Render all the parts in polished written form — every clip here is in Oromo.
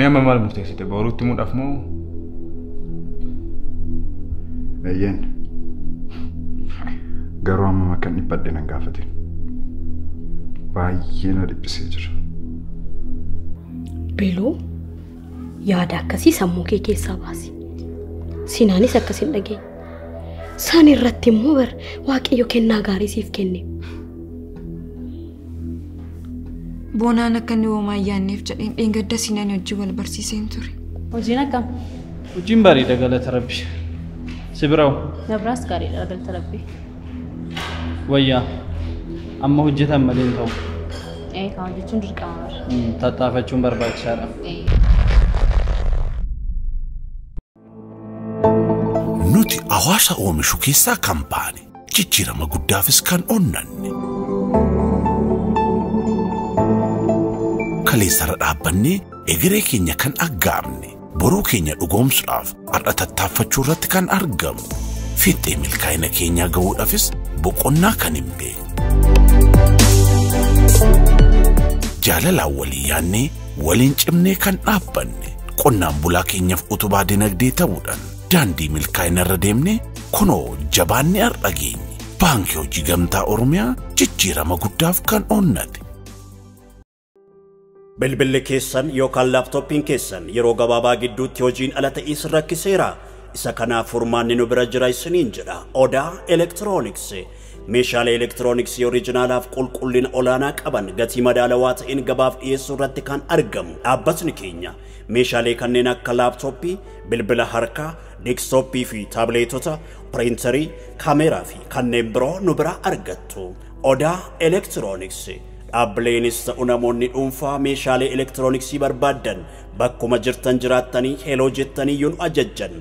ميا مال مفتكسي تبورو تمود أفمو أيين قروا ما كان يبدل نقافتي باينا بسيجر بيلو يا داكسي سموكي كيسا باسي سيناني سكسين دقي ساني رتمو بر واقعيو كنا غاري سيف كني بونا نكني وما يانيف جدين إنقد سيناني وجي والبرسيسين توري وجينا كم وجين باري دقالة تربي سبراو نبراس كاري دقالة تربي ويا أما وجهتها مدين تو إيه كان جتون دركامر تطافتشون برباك شارع إيه نوتي أواشا أومشو كيسا كامباني جيجيرا ما قدافس كان أونني كالي سرد عباني إغري كينيا كان أقامني برو كينيا أقوم سراف أرأة تتافتشو رات كان أرقم فيت إيميل كاينا كينيا قوود أفس بقونا كان إمبي جالala waliyaanne waliin cimnee kan dhaabbanne qonnaan bulaa keenyaaf utubaa dinagdee ta'uudhaan daandii milkaa'ina irra deemne kunoo jabaanne har'a geenye baankii hojii gamtaa Oromiyaa jijjiirama guddaaf kan onnate. Bilbilli keessan yookaan laaptooppiin keessan yeroo gabaabaa gidduutti hojiin ala ta'is rakkiseera. Isa kanaaf furmaanni nu bira jira isiniin jedha. Odaa Elektirooniksii. meeshaalee elektirooniksii oriijinaalaaf qulqullina olaanaa qaban gatii madaalawaa ta'een gabaaf dhiyeessuu irratti kan argamu dhaabbatni keenya meeshaalee kanneen akka laaptooppii, bilbila harkaa, deeskitooppii fi taabileetota, piriintarii, kaameraa fi kanneen biroo nu bira argattu. Odaa Elektirooniksii dhaabbileenis ta'u namoonni dhuunfaa meeshaalee elektirooniksii barbaadan bakkuma jirtan jiraattanii heloo jettanii yoon ajajjan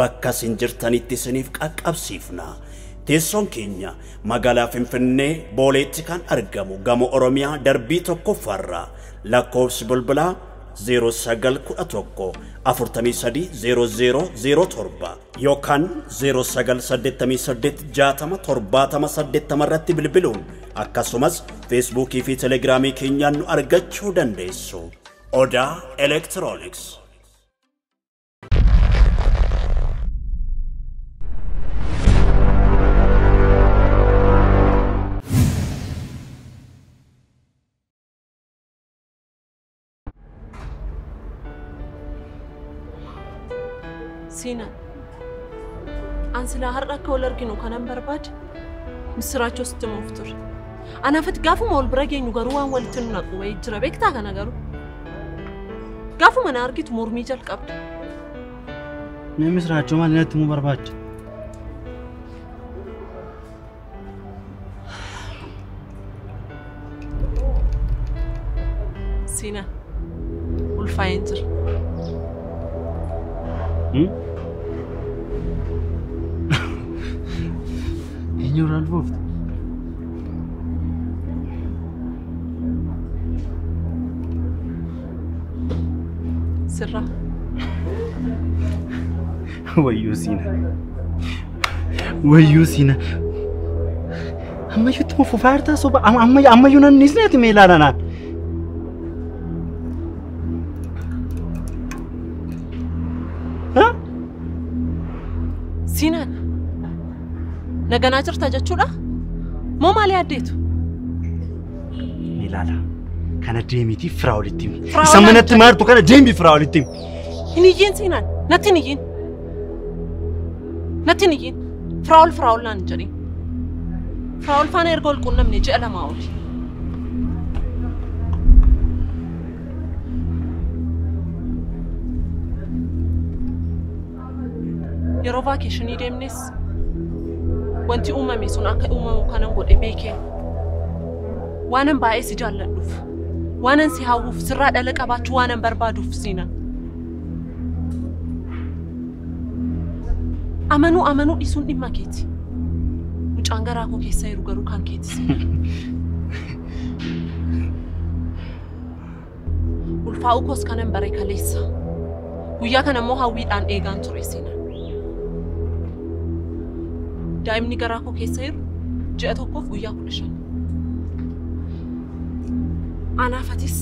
bakka isin jirtanitti isiniif qaqqabsiifna. Teessoon keenya magaalaa Finfinnee Booleetti kan argamu gamoo Oromiyaa darbii tokkoffaarraa lakkoofsi bilbilaa 0911 430007 yookaan 0988 60 irratti bilbiluun akkasumas Feesbuukii fi Telegiraamii keenyaan nu argachuu dandeessu. Odaa Elektirooniks. سينا أنسلا هرقك ولرجنو كان برباد مسراچو ستموفتر أنا فتقافو مول براجي نجاروان ولتنقو ويجربك تاعنا نجارو قافو من أرجت مرميج الكبد مسراچو ما لنت مو برباد سينا والفاينتر Ignorar الوفد سرة ويوسينا أما يتمو فارتا صوب أما يونان نسنات ميلانا سينان نجانا جرت جتشولا مو مالي أديتو ميلالا كان ديميتي فراولتيم سمنت مارتو كان ديمي فراولتيم نيجين سينان نتنيجين فراول لانجري فراول فانا يرقول كنا من يجي ألا ماولي yeroo vaakeshinii deemnes wanti uumame sun akka uumamu kanan godhe beekeen waanan baay'ee si jaalladhuuf waanan si hawwuuf sirraa dhala qabaachuu waanan barbaaduuf siina amanuu dhisuun dhimma keeti mucaan garaa koo keessa jiru garuu kan keetis ulfaa'uu koos kanan bare kaleessa guyyaa kana immoo hawwiidhaan eegaan ture siina daa'imni garaa koo keessa jiru ji'a tokkoof guyyaa 15 anaafatis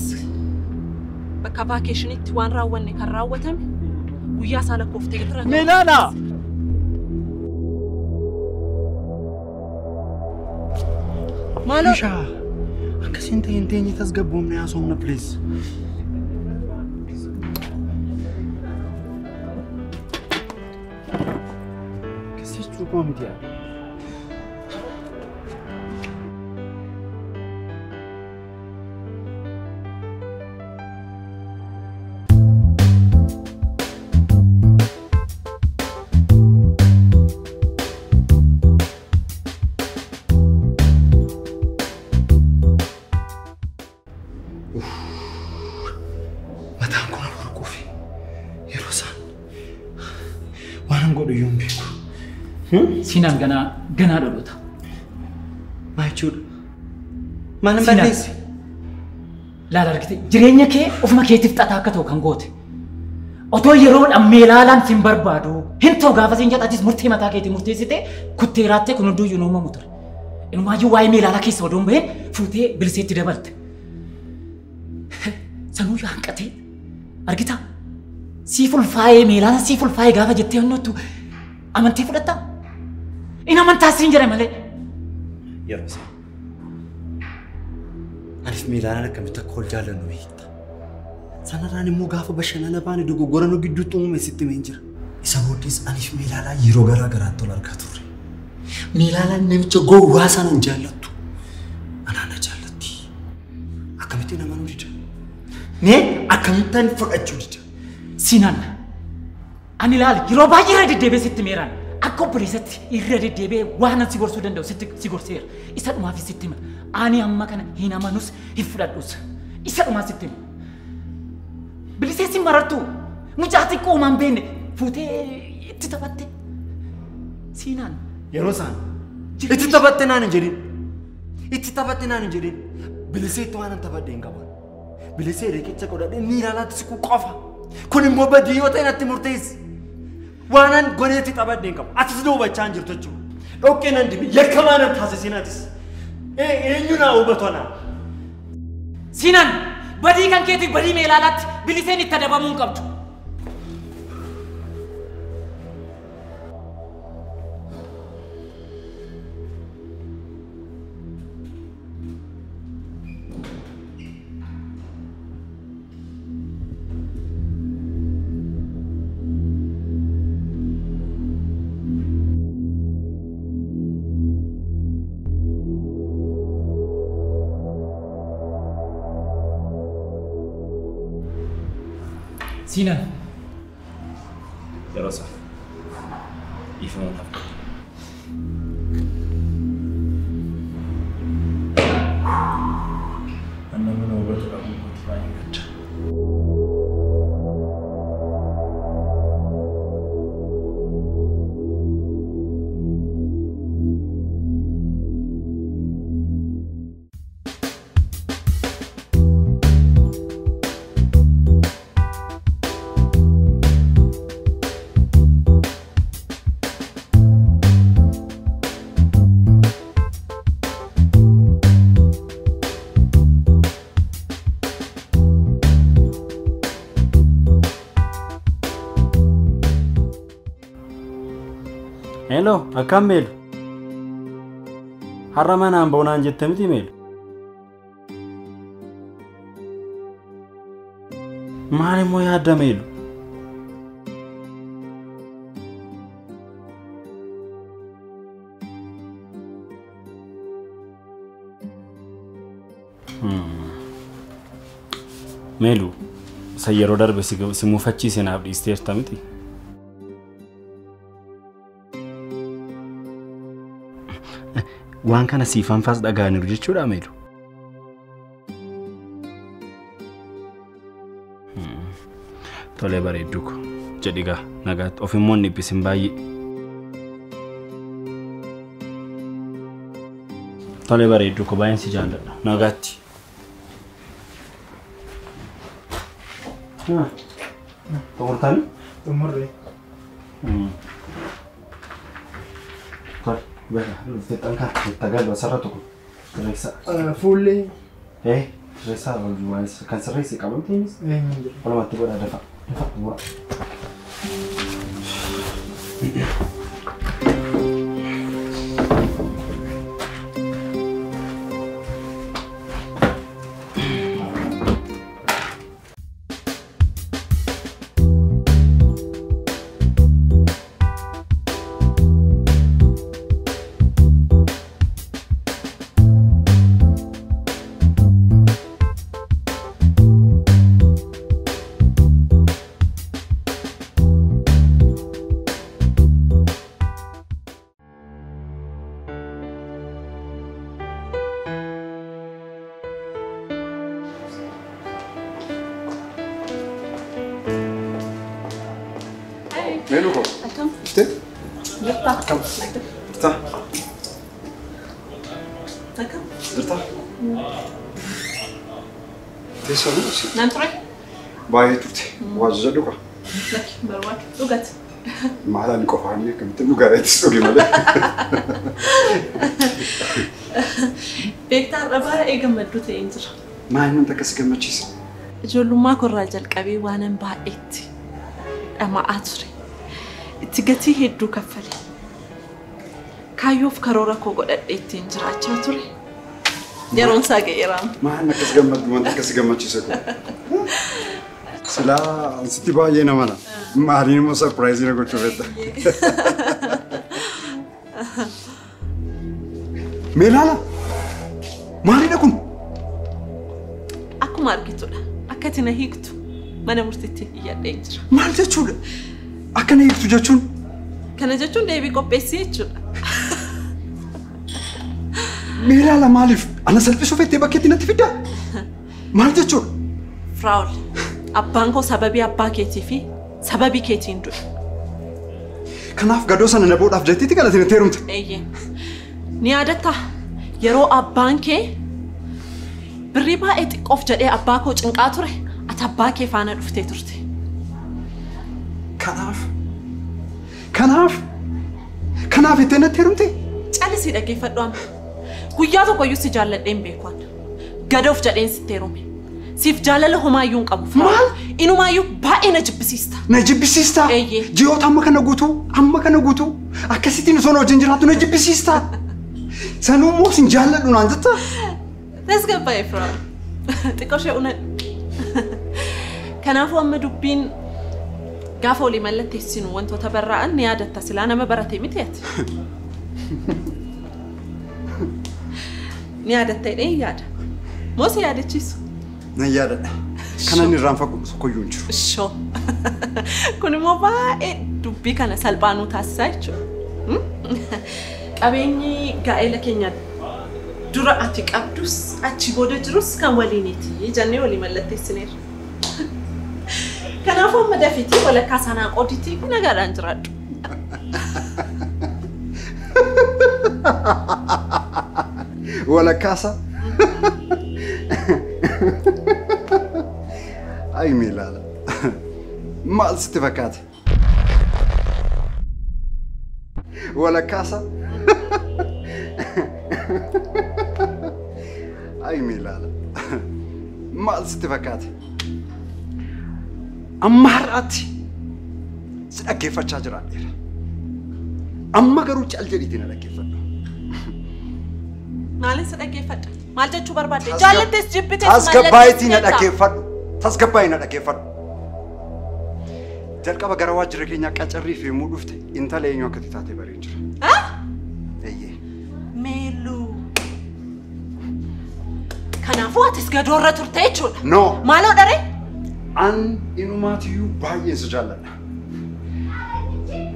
bakka vaakeshinitti waan raawwanne kan raawwatame guyyaa isaa lakkooftee bira ga'a. Milana! Maaloo? Isha! Akkasiin ta'een teenye tasgabboomne haasofna please. Akkasichuu koo miti yaa. Sinan gana dhodota. Maachuudha. Maal balleessi? Laala argite jireenya kee ofuma keetiif xataa akka ta'u kan goote. Otoo yeroodhaan meelaalaan sin barbaadu hin ta'u gaafa sin jedhatis murtee mataa keetii murteessite kuttee raattee kun hunduu yuunuma muture. Inumaayyuu waa'ee meelaalaa keessa odoon baheen fuutee biliseetti dabalte. Sanuu hanqatee argita. Siif ulfaa'ee meelaala siif ulfaa'ee gaafa jettee honnottu amantii fudhattaa? Ina amantaasiin jedhe malee. Yeroo isaa. Anis meelaalaan akkamitti akka ol jaallannu beekta. Sanarraan immoo gaafa bashannana baane dogoggora nu gidduutti uumame sitti meen jira. Isa booddees anis meelaalaa yeroo garaa garaatti ol argaa turre. Meelaalaan namicha gowwaa sana hin jaallattu. Anaan na jaallatti. Akkamitti nama nu dida? Nee akkamittaan fudhachuu dida? Sinan ani ilaali yeroo baay'ee irra deddeebi'ee sitti meeraan. Akka obboleessatti irra deddeebi'ee waan si gorsuu danda'u si gorseera. Isa dhumaaf sitti hima. Ani amma kana hin amanus hin fudhadhus. Isa dhumaaf sitti hima. Bilisee si marartu mucaa xiqqoo uumaan beenne fuutee itti taphatte. Siinaan. Yeroo isaan itti taphatte naan hin jedhin. Itti taphatte naan hin jedhin. Biliseetti waan taphadhe hin qaban. Bilisee riqicha godhadhee miilaalaatti siquu qofa. Kun immoo badii yoo ta'e natti murteessi. Waanan goneetti taphadhe hin qabu. Atis na hubachaa hin jirtu jechuudha. Dhoqqee nan dibi yakkamaa nan taasisinaatis. Eenyu naa hubatu anaa. Sinan badii kan keetiif badii meelaalaatti biliseen itti adabamuu hin qabdu. Sinan. Yeroo isaa. Ifamuu qaba. Anna mana hubatu qabu gooti baay'ee gadda. Hello, akkam meelu? Har'a manaan boonaan jette miti meelu? Maal immoo yaadda meelu? Meelu, isa yeroo darbe si muufachiise naaf dhiisteerta miti? Waan kana siifan faas dhagaaniru jechuudha meelu. Tolee bareedduu ko jedhigaa nagaatti of immoo dhiphisin baay'ee. Tolee bareedduu ko baay'een si jaalladha nagaatti. Xumurtanii? Xumurree. Bueno, te tanca, te tagallo, hace rato. Fulle. Resa mas kan serisi kamu tinis. Kalau mati buat ada buat. Menu kok? Akam. Ste? Jirta. Akam. Jirta. Akam. Jirta. Teessoo nuti. Naan ture? Baay'ee turte. Waajjira dhuga. Lakki barbaadu. Dhugati. Maalaan qofaan akkamitti dhugaatis dhuge malee. Beektaa har'a baay'ee gammadduu ta'een jira. Maal namni akkas gammachiisa? Ijoollummaa korraa jalqabee waanan baay'eetti dhama'aa ture. Itti gatii hedduu kaffale. Kaayyoof karoora koo godhadhee ittiin jiraachaa ture. Yeroon isaa ga'eera. Maal akkas gammaddu wanti akkas gammachiisa kun? Silaa sitti baay'ee nama na. Maaliin immoo sarpiraayizii na gochuu fedha. Meelaala! Maalidha kun? Akkuma argitudha. Akka ati na hiiktu mana murtiitti iyyadhee jira. Maal jechuudha? Akka na hiiktu jechuun? Kana jechuun deebii qopheessii jechuudha. Meelaala maaliif? Ana salphisuu fettee bakkeetti natti fiddaa? Maal jechuudha? Firaa'ol, abbaan koo sababii abbaa keetii fi sababii keetiin du'e. Kanaaf gadoo sana na boodhaaf jettiitti galatti natti heerumte. Eeyyee. Ni yaadatta yeroo abbaan kee birrii baay'ee xiqqoof jedhee abbaa koo cinqaa ture ati abbaa kee faana dhuftee turte. Kanaaf itti natti heerumte? Callisii dhaggeeffadhu amma. Guyyaa tokkoyyuu si jaalladheen beekwaan. Gadoof jedheen sitti heerume. Siif jaalala homaayyuu hin qabu. Maal? Inumaayyuu baay'ee na jibbisiista. Na jibbisiista? Eeyyee. Ji'oota amma kana guutuu akkasittiin osoo na wajjin jiraattu na jibbisiista. Sanuu immoo sin jaalladhu naan jetta? Tasgabbaa'ee Firaa'ol. Xiqqoo ishee unadhu. Kanaafuu amma dubbiin gaafa olii mallatteessinu wantoota barraa'an ni yaadatta silaa nama baratee miti ati. Ni yaadatta jedhee yaada. Moo si yaadachiisu? Nan yaadadha. Kanan irraan fagoo tokkoyyuu hin jiru. Shoo. Kun immoo baay'ee dubbii kana salphaanuu taasisaa jechuudha. Qabeenyi gaa'ela keenya dura ati qabdus achi booda jirus kan waliiniti jennee walii mallatteessineerra. Kanaafuu amma dafiitii walakkaa sanaa qooditii nagaadhaan jiraadhu. Walakkaasa? Ay Meelaala. Maal sitti fakkaate? Walakkaasa? Ay Meelaala. Maal sitti fakkaate? Amma har'aatti si dhaggeeffachaa jiraadheera. Amma garuu cal jedhiitii na dhaggeeffadhu. Maalin si dhaggeeffadha? Maal jechuu barbaadde? Jaallattees jibbitees tasgabbaayitii na dhaggeeffadhu. Tasgabbaayii na dhaggeeffadhu. Jalqaba gara waajjira keenyaa qacarrii fi yemmuu dhufte intala eenyu akka taatee bareen jira. Eeyyee. Meeluu. Kanaafuu atis gadoorra turte jechuudha. No. Maaloo dharee? An inumaatiyyuu baay'een si jaalladha.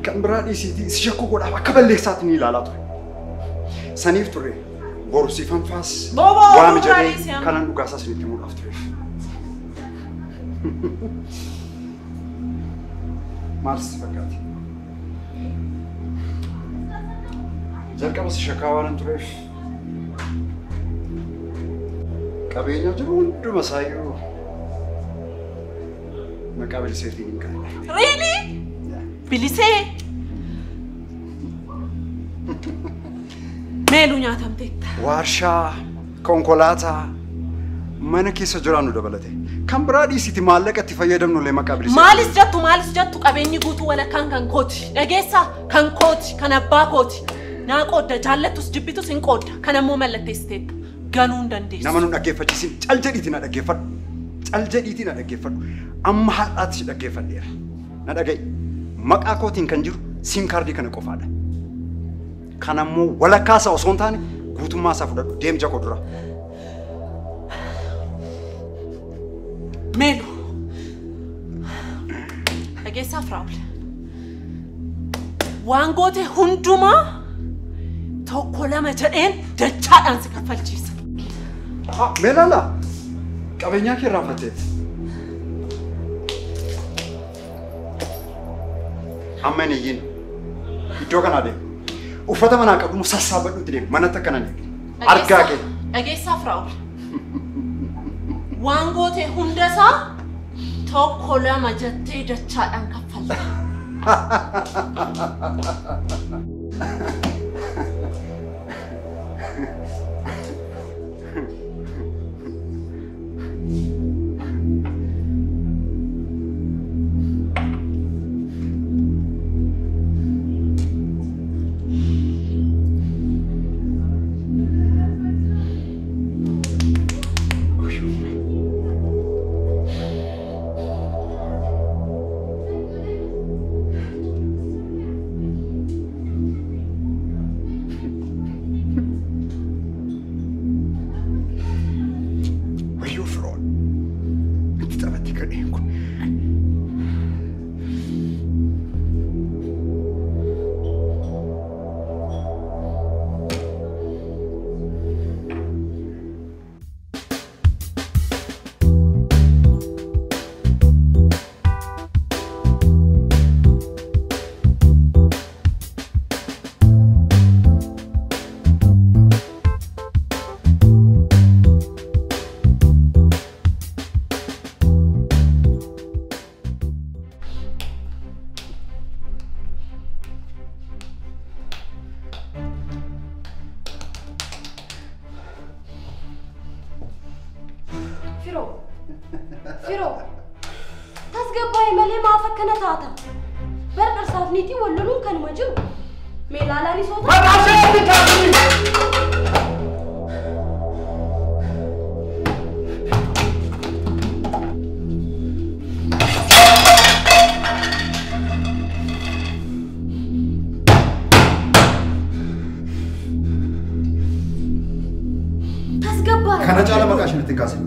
Kan biraa dhiisiitii si shakkuu godhaaf akka balleessaatti ni ilaalaa ture. Saniif ture borsiifanfaas waami jedhee kanan dhugaasaa isinitti himuudhaaf tureef. Maal sitti fakkaate? Jalqaba si shakkaa waanan tureef qabeenya jiru hunduma isaayyuu maqaa biliseetiin hin qabu. Really? Bilisee? Meeluu nyaatamteetta. Warshaa, konkolaataa, mana keessa jiraannu dabalate kan biraa dhiisiti maallaqa itti fayyadamnu lee maqaa bilisee maalis jattu qabeenyi guutuu walakkaan kan kooti dhageessa kan kooti kan abbaa kooti naa qoodda jaallattus jibbitus hin qoodda kan ammoo mallatteessiteetta ganuu hin dandeessu nama nu dhaggeeffachiisin cal jedhiiti na dhaggeeffadhu amma haadhaatti dhaggeeffadheera na dhaga'i maqaa kootiin kan jiru sim kaardii kana qofaadha kan ammoo walakkaasa osoo hin taane guutummaa isaa fudhadhu deem jako dura Melo. Dhageessaa Firaa'ol. Waan goote hundumaa tokko lama jedheen dachaadhaan si kaffalchiisa. Meelala qabeenyaa kee irraanfattee. Amma hin iyyin iddoo kanaa deemu. Uffata manaa qabdu sassaabadhuutti deemu manatti akkana deemu. Argaa kee. Dhageessaa Firaa'ol. Waan goote hundasaa tokko lama jettee dachaadhaan kaffalta. Firo. Tasgabbaa'ee malee maaf akkana taata? Barbarsaaf niitii walloluun kanuma jiru. Meelaalaan isoo ta'a. Barbaasee taa'anii. Tasgabbaa'ee. Kana caala maqaa isheen ittiin kaasee.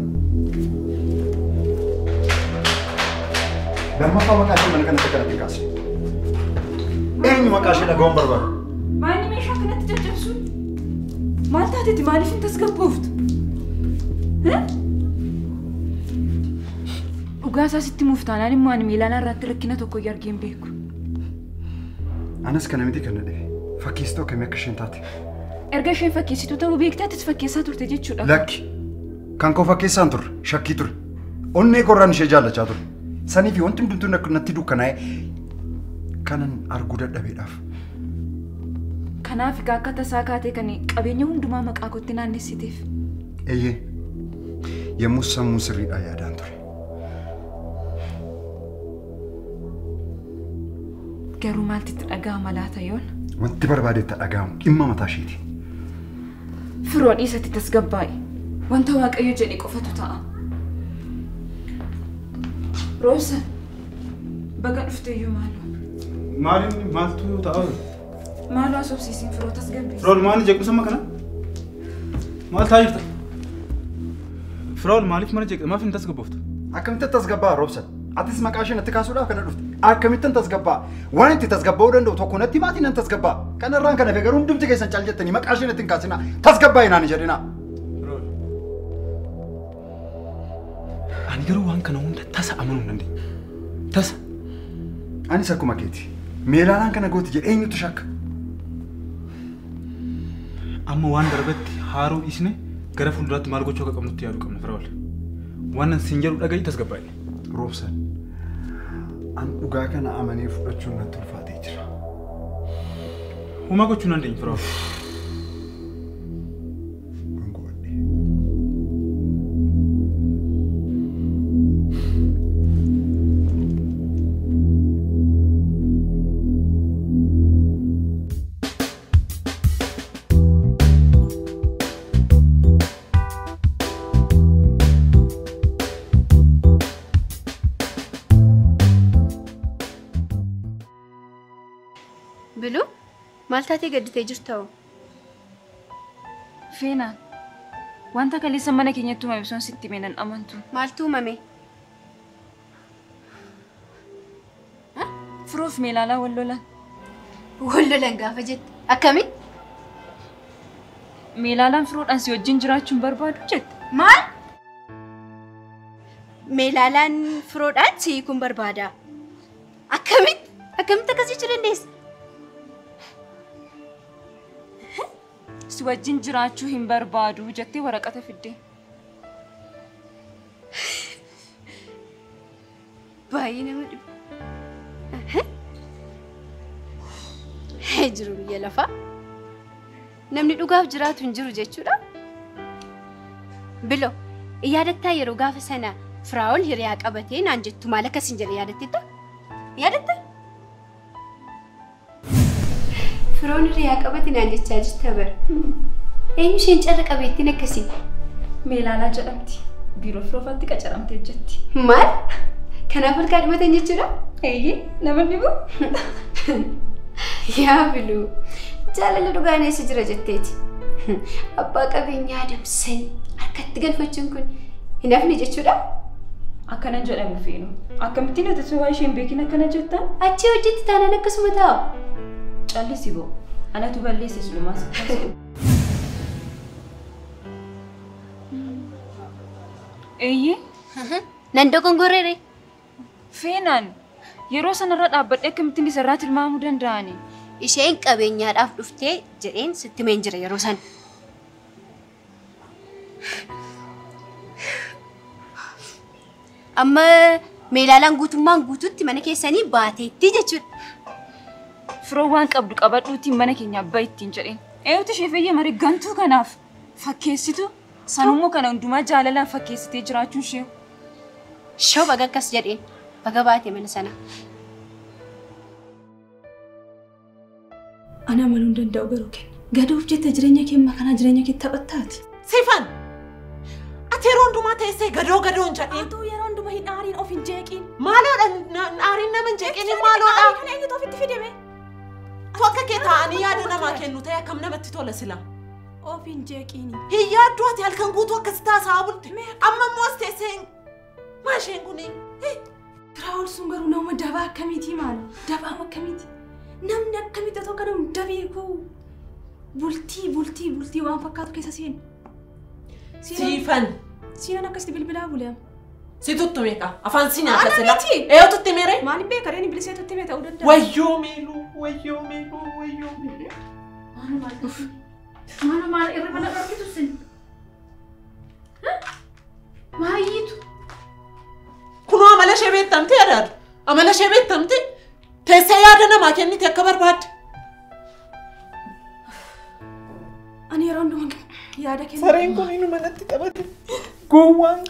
Lammaffaa maqaa ishee mana kanatti kanatti kaasee. Eenyu maqaa ishee dhaga'uun barbaadu? Maali meeshaa kanatti caccabsuun? Maal taateeti maaliif hin tasgabbooftu? Dhugaa isaa sitti muuftaanaan immoo ani miilaan irratti rakkina tokko argeen beeku. Anas kana miti kan nadhe fakkeessituu akkamii akka isheen taate. Erga isheen fakkeessituu ta'uu beektaattis fakkeessaa turte jechuudha. Lakki kan koo fakkeessaan turre shakkii ture. Onnee korraan ishee jaallachaa ture. Sanii fi wanti hundumtuu natti dukkanaa'e kanan arguu dadhabeedhaaf. Kanaaf akka tasaa kaatee kan qabeenya hundumaa maqaa kootti naannessiteef. Eeyyee yommuu sammuu sirriidhaan yaadaan ture. Garuu maaltu dhaga'ama laata yoon? Wanti barbaadetti dhaga'amu dhimma mataa isheeti. Firoo dhiisatti tasgabbaa'e. Wanta Waaqayyo jedhe qofatu ta'a. Rosa, baga dhufteeyyuu maaloo? Maaltu ta'a? Maaloo asoobsiisiin firoo tasgabbeessi. Firool maali jeequmsa kana? Maal ta'aa jirta? Firool maaliif mana jeequmsa maaf hin tasgabbooftu? Akkamitti tasgabbaa Roobsan? Atis maqaa ishee natti kaasuudhaaf kana dhufte. Akkamitti tasgabbaa? Waan itti tasgabbaa'uu danda'u tokko natti maatiin nan tasgabbaa. Kanarraan kana garuu hundumti keessan caal jettanii maqaa ishee natti hin kaasinaa. Tasgabbaa hinaan jedhinaa. Ani garuu waan kana hunda tasa amanuu hin dandeenye. Tasa. Anis akkuma keeti. Meelaalaan kana gooti jedhee eenyutu shakka? Amma waan darbatti haaruu dhiisne gara fuulduraatti maal gochuu akka qabnutti yaaduu qabna Firool. Waan siin jedhu dhaga'i tasgabbaa'e. Roobsan. An dhugaa kana amanee fudhachuun natti ulfaatee jira. Huma gochuu hin dandeenye Firool. Bilu maal taatee gadditee jirtu? Feenaan wanta kaleessa mana keenyatti uumame sun sitti meenan amantu. Maaltu uumame? Firoof Meelaalaa wal lolan. Wal lolan gaafa jette akkami? Meelaalaan firoodhaan si wajjin jiraachuun barbaadu jette. Maal? Meelaalaan firoodhaan si kun barbaada. Akkamitti? Akkamitti akkasii jechuu dandeessa? Si wajjin jiraachuu hin barbaadu jettee waraqata fidde. Baay'ee nama dhiba. Jiru biyya lafaa. Namni dhugaaf jiraatu hin jiru jechuudha. Bilo, yaadattaa yeroo gaafa sana Firaa'ol hiriyaa qabatee naan jettu maal akkasiin jedhe yaadattetta? Yaadatta? Firaa'ol hiriyaa qabatee naan jechaa jirta bara. Eenyu isheen carra qabeettiin akkasii? Meelaalaa jedhamti. Biiroo firoofaatti qacaramtee jetti. Maal? Kanaaf harkaa dhumatan jechuudha? Eeyyee, nama dhibu. Yaa Bilu, jaalala dhugaan eessa jira jetteeti. Abbaa qabeenyaa adamsanii harkatti galfachuun kun hin hafne jechuudha? Akkanan jedhamu feenu. Akkamittiin ati waa isheen beekin akkana jettan? Achii hojjetti taanaan akkasuma taa'u. Callisi boo. Anatu balleesse sulumaas. Eeyyee? Nan dogongorreere. Feenaan yeroo sanarra dhaabbadhee akkamittiin isarraa tilmaamuu danda'ani? Isheen qabeenyaadhaaf dhuftee jedheen sitti meen jira yeroo san. Amma Meelaalaan guutummaan guutuutti mana keessanii baateetti jechuudha. Firoo waan qabdu qabadhuutiin mana keenya abbaa ittiin jedheen. Eeyyuuti ishee fayyee marii gantuu kanaaf fakkeessitu sanummoo kana hundumaa jaalalaan fakkeessitee jiraachuun ishee. Shoo baga akkas jedheen baga baate mana sana. Ana amanuu hin danda'u garuu kenna. Gaduuf jette jireenya kee makanaa jireenya kee taphattaati. Sifan! Ati yeroo hundumaa teessee gadoo hin jedhiin. Atuu yeroo hundumaa hin aariin of hin jeeqiin. Maaloodha aariin nama hin jeeqiin maaloodha? Aarii kana eenyutu ofitti fidame? Tu akka kee taa'anii yaada namaa kennu ta'e akkam namatti tola sila. Of hin jeeqiini. Hin yaaddu ati halkan guutuu akkasitti haasa'aa bulte. Amma immoo as teessee maa isheen kuni? Firaa'ol sun garuu nama dabaa akkamiiti maala? Dabaa akkamiiti? Namni akkamitti otoo kana hunda beeku bultii waan fakkaatu keessa seenu. Siifan. Siinan akkasitti bilbilaa buleema. Si tuttumeeqa afaan si nyaata sila. Eeyyoo tuttimere? Maaliif beeka reeni bilisee tuttimee ta'uu danda'a? Wayyoo meeluu. Maal irra mana dhorkitu sin? Maayitu? Kunoo amala ishee beektamtee yaadaadha. Amala ishee beektamtee teessee yaada namaa kennite akka barbaadde. Ani yeroo hundumaa yaada kennu. Sareen kun inni manatti qabate. Gowwaan.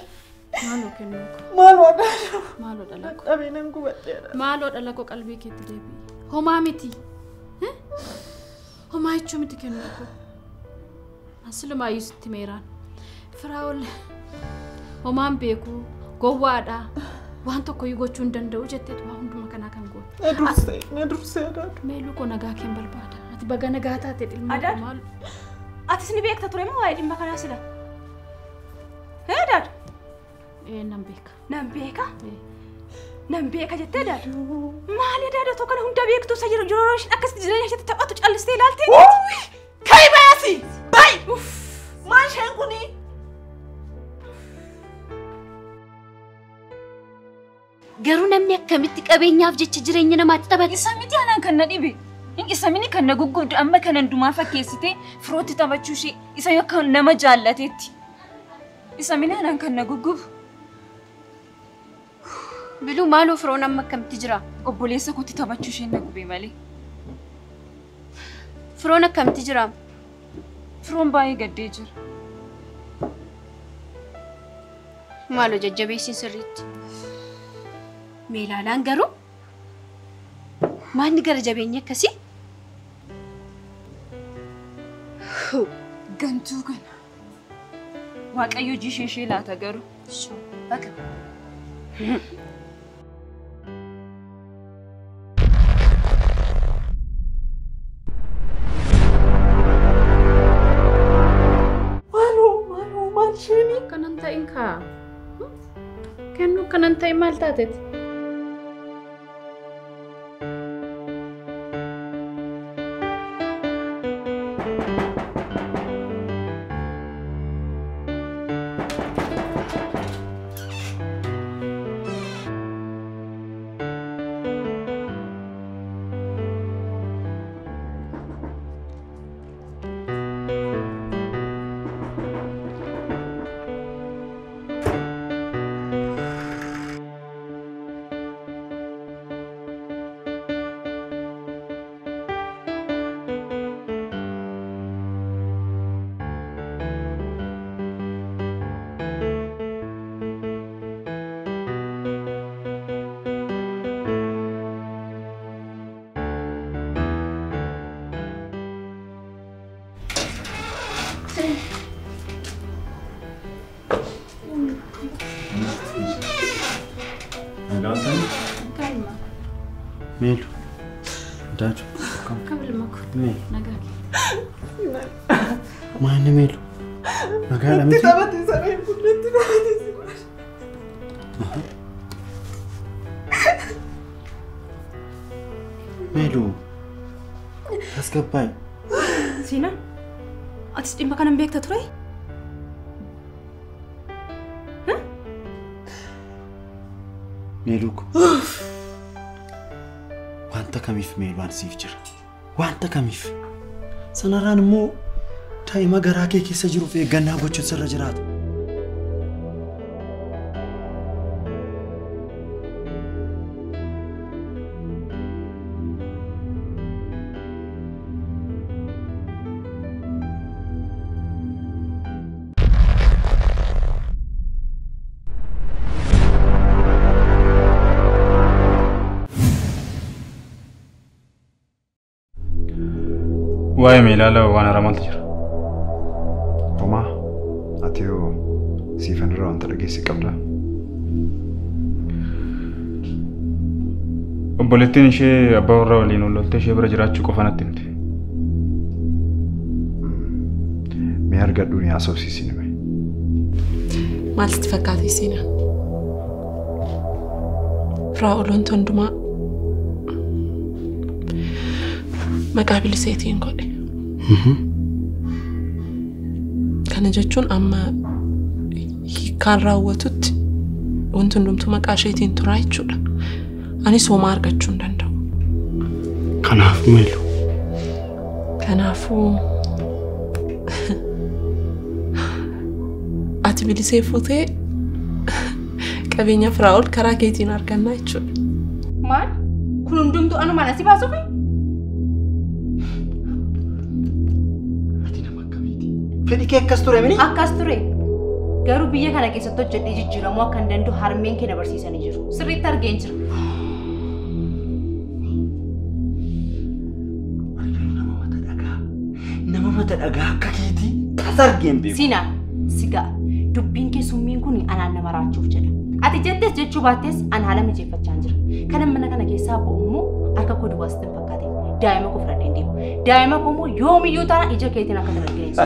Maaloo kennu? Maaloo dhala. Maaloo dhala? Qabeenan gubadheedha. Maaloo dhala koo qalbii keetti deebi'i. Homaa miti. Homaa jechuun miti kennu koo. Aslumaa sitti meeraan. Firaa'ol homaan beeku gowwaadha. Waan tokko gochuu hin danda'u jetteetu waan hunduma kanaa kan goote. Na dursee adaadha. Meeluu koo nagaa keen barbaada. Ati baga nagaa taate dhimma maalu. Atis ni beekta ture moo waa'ee dhimma kanaa sila? Adaadha? Nan beeka. Nan beeka? Nan beeka jettee adaadha? Maali adaadha otoo kana hunda beektu isa yeroo ishiin akkasitti jireenya isheetti taphatu callistee ilaaltee? Kai baasi! Bai! Maal isheen kunii? Garuu namni akkamitti qabeenyaaf jecha jireenya namaatti taphata? Isa miti anaan kan na dhibe. Isa mini kan na guggubdu amma kan hundumaa fakkeessitee firootti taphachuu ishee isa akka nama jaallateetti. Isa mini anaan kan na guggubu. Biluu maaloo firoon amma akkamitti jira? Obboleessa kootti taphachuu ishee na gube malee. Firoon akkamitti jira? Firoon baay'ee gaddee jira. Maaloo jajjabeessin sirriitti. Meelaalaan garuu maanni gara jabeenya akkasii? Gantuu kana. Waaqayyo hojii ishee laata garuu. Bakka. Kaa. Kennu kanan ta'e maal taateeti? Calma. Melo. Dado. Kabul mako. Me. Nagaki. Maana Melo. Magala miti. Tabati saray bullatti tabati. Melo. Tasgabbaay. Sina? Atis dhimma kanan beekta ture? Meeluko. Wanta kamiif meeluun siif jira. Wanta kamiif. Sanarraan immoo daa'ima garaa kee keessa jiruuf eeggannaa gochuun sirra jiraata. Waa'ee meelaala waan haramaltu jira. Homaa ati yoo siifan irraa wanta dhageesse qabda. Obboleettiin ishee abbaa warraa waliin olloltee ishee bira jiraachuu qofa natti himte. Mee argadhu ni haasofsiisi nime. Maal sitti fakkaate Siina? Firaa'oloon hundumaa maqaa biliseetiin godhe. Kana jechuun amma hiikkaan raawwatutti wanti hundumtuu maqaa isheetiin turaa jechuudha. Anis homaa argachuu hin danda'u. Kanaaf Meelu. Kanaafuu ati bilisee fuutee qabeenya Firaa'ol karaa keetiin argannaa jechuudha. Maal? Kun hundumtuu anumaan asii baasuufi? Fedhi kee akkas ture mini? Akkas ture. Garuu biyya kana keessatti hojjedhee jijjiiramuu akka hin danda'u harmeen kee dabarsiisanii jiru. Sirriitti argeen jira. Nama mata dhagaa akka keetii kas argeen beeku. Sina, sigaa. Dubbiin kee summiin kun anaan nama raachuuf jedha. Ati jettees jechuu baattees an haala mijeeffachaa jira. Kanan mana kana keessaa ba'u immoo harka koo duwwaa sitti hin fakkaate. Daa'ima koo fudhadheen deemu. Daa'ima koo immoo yoomiyyuu taana ija keetiin akka dargaggeessu.